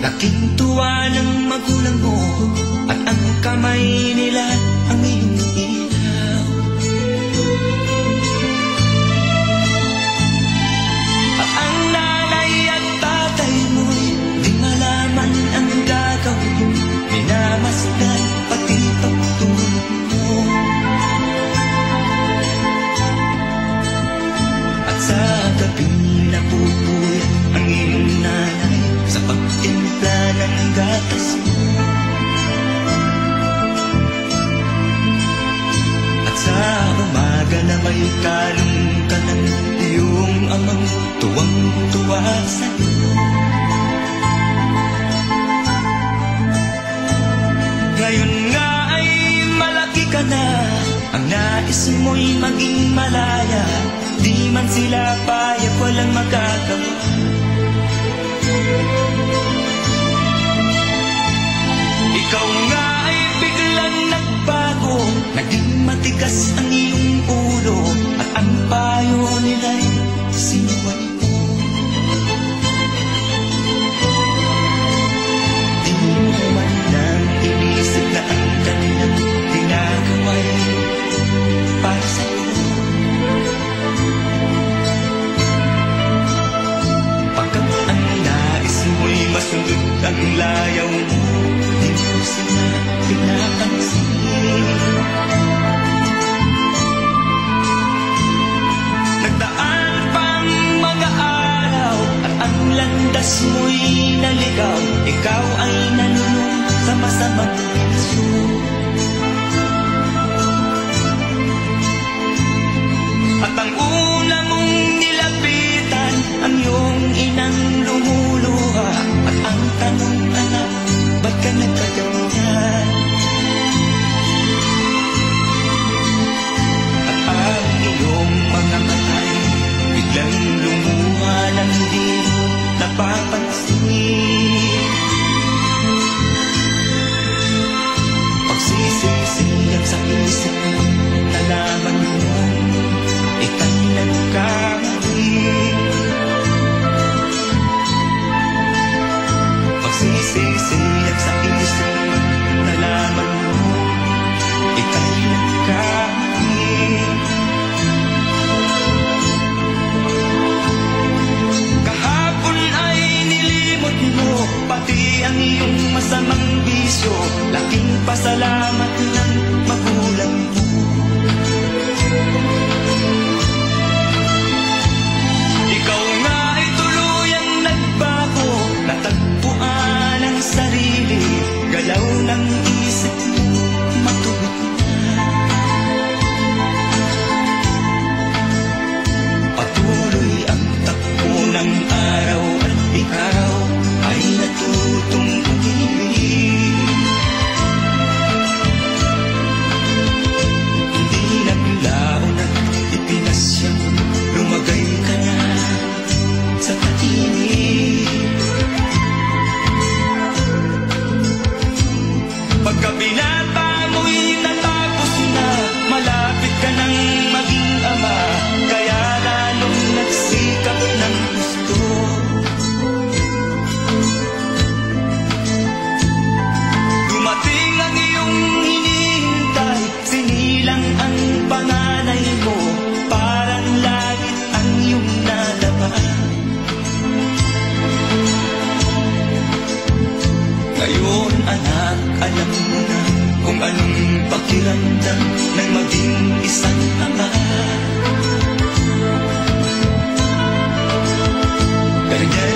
Laking tuwa ng magulang mo at ang kamay nila ang iyong ilaw. At ang nanay at tatay mo'y di malaman ang gagawin, minamasdan pati pagtulog mo. At sa gabing napupuyat ang iyong nanay sa pagtimpla ng gatas mo. At sa umaga na may kalong ka ng iyong amang tuwang-tuwa sa'yo. Ngayon nga ay malaki ka na, ang nais mo'y maging malaya, di man sila payag, walang magagawa. Ikaw nga ay biglang nagbago, naging matigas ang iyong ulo, at ang payo nila'y sinuway mo. Di mo man lang inisip na ang kanilang ginagawa'y para sa'yo. Pagkat ang nais mo'y masunod ang layaw mo, di mo sila pinapansin. Nagdaan pang mga araw at ang landas mo'y naligaw, ikaw ay nanunong sa masamang bisyo. At ang una mong nilapitan ang iyong inang lumuluha, at ang tanong, anak, ba't ka nagkaganyan? At ang iyong mga matay biglang lumuha ng di mo napapansin. Pagsisisiyak sa isip mo, nalaman mo ika'y nagkamali. Pagsisisiyak sa isip mo, nalaman mo ika'y nagkamali. Kahapon ay nilimot mo pati ang iyong masamang bisyo, laking pasalamat ng magulang mo. Ikaw nga ay tuluyang nagbago, natagpuan ang sarili, galaw ng isip mo matuwid na. Patuloy ang takbo ng araw at ikaw ay natutong umibig. Hindi naglaon at ipinasyang lumagay ka na sa katingin. Pagka binata mo'y natapos na, malapit ka nang maging ama, kaya lalong nagsikap ng gusto. Dumating ang iyong hinihintay, sinilang ang panganay mo, parang langit ang iyong nadama. Ngayon anak, alam mo na kung anong pakiramdam ng maging isang ama. Ganyan